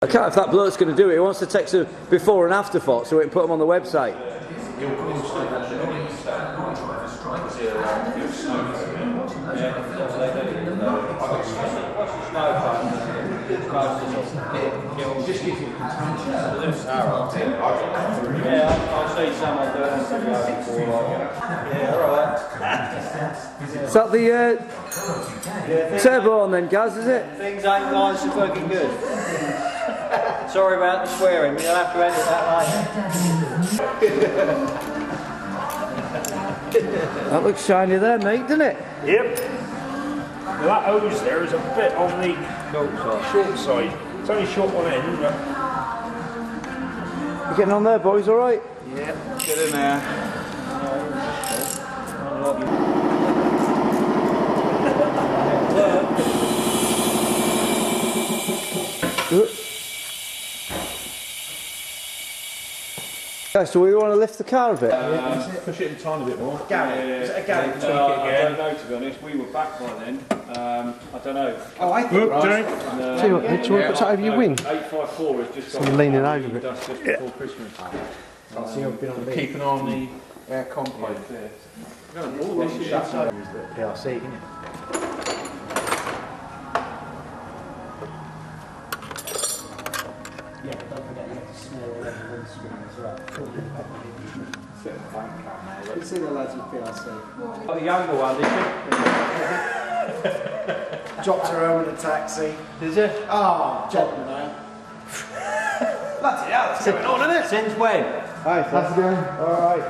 I can't, if that bloke's going to do it, he wants to text a before and after photo so we can put them on the website. I'll see someone doing Is that the turbo on then, Gaz, is it? Things ain't going so fucking good. Sorry about the swearing, you'll have to edit that later. That looks shiny there, mate, doesn't it? Yep. Now that hose there is a bit on the short side. It's only short one end, but... You getting on there, boys, alright? Yeah, get in there. So we want to lift the car a bit? Push it a tiny bit more. Gary, is it a Gary? I I don't don't know, to be honest. We were back by then. I don't know. Oh, I think Tell right. Tell you what, Mitch, you want to put that over your wing? 854 is just So you're leaning over a bit. Just before Christmas. So you've been on the Keeping on the air compo. PRC, isn't it? Yeah, but don't forget you have to small the windscreen as well. You can see the lads with PRC. Got the younger one, did you? Dropped her home in a taxi. Did you? Oh, jumping now. Bloody hell, that's going on, isn't it? Since when? Hi, how's it going? Alright.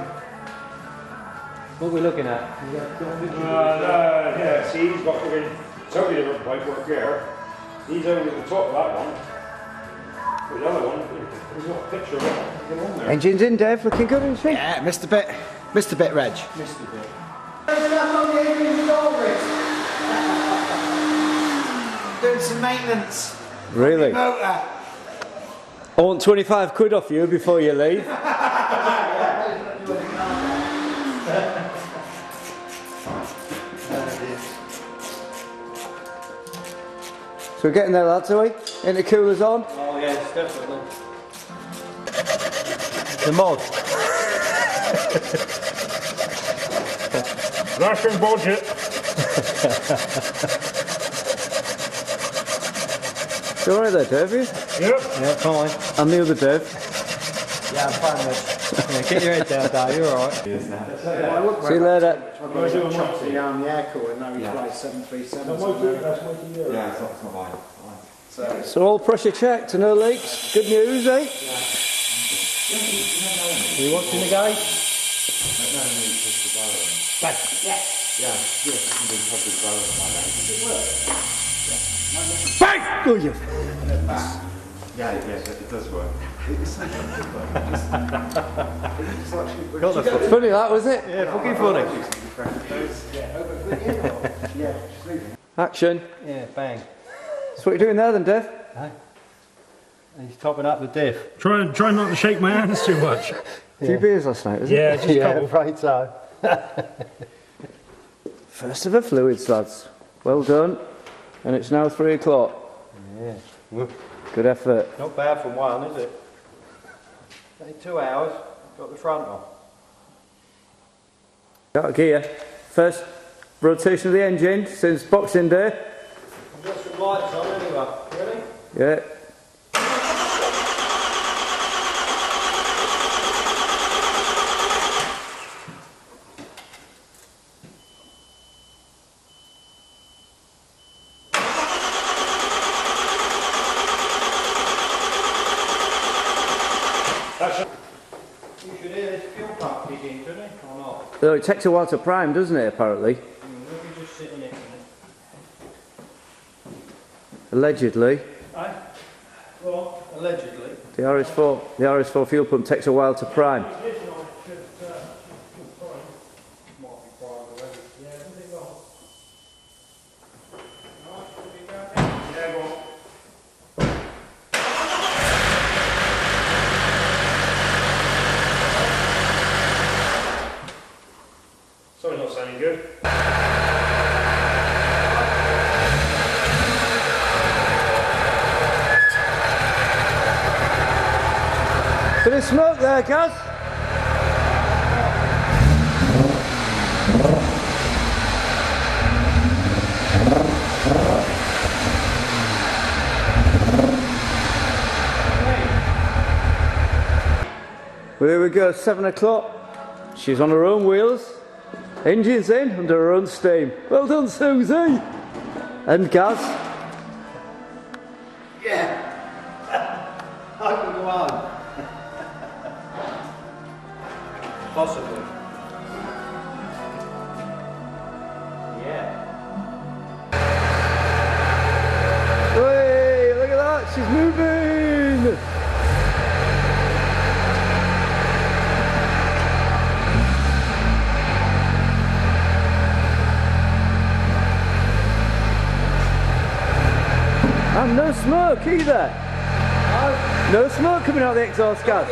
What are we looking at? yeah, see, he's got fucking totally different pipework here. He's only at the top of that one. But the other one, there's not a picture of it. Get on there. Engine's in, Dave, looking good, isn't she? Yeah, Mr. Bit Reg. Missed a bit. Doing some maintenance. Really? Motor. I want 25 quid off you before you leave. So we're getting there, lads, are we? Intercooler's on? Oh yes, definitely. The mod. Ration budget. You alright there, Dave? You? Yep. Yeah, fine. And the other Dave. Yeah, I'm fine, mate. Yeah, keep your head down, Dave, you're alright. See you later. I got a chop to the arm, the air core, and now he flies 737. Yeah, it's not mine. So all pressure checked, no leaks. Good news, eh? Are you watching the game? Bang! Oh, you. Yeah, it does work. It's funny that, was it? Yeah, fucking funny. Action. Yeah, bang. So what are you doing there then, Dave? Hey. He's topping up the diff. Try not to shake my hands too much. A few beers last night, was Yeah, it? just a Yeah, couple. afraid so. First of the fluids, lads. Well done. And it's now 3 o'clock. Yeah. Good effort. Not bad for one, is it? Only 2 hours, got the front on. Out of gear. First rotation of the engine since Boxing Day. I've got some lights on anyway. Ready? Yeah. You should hear this fuel pump kick in, couldn't it? Or not? So it takes a while to prime, doesn't it, apparently? Let me just sit in it. Allegedly. Aye? Well, allegedly. The RS4 fuel pump takes a while to prime. Something's not sounding good. Bit of smoke there, Gaz. Well, here we go, 7 o'clock. She's on her own wheels. Engine's in, under her own steam. Well done, Suzi. And Gaz. Yeah. I can go on. Possibly. Yeah. Hey, look at that, she's moving. And no smoke either. No smoke coming out of the exhaust gas.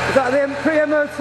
Is that the pre-MOT?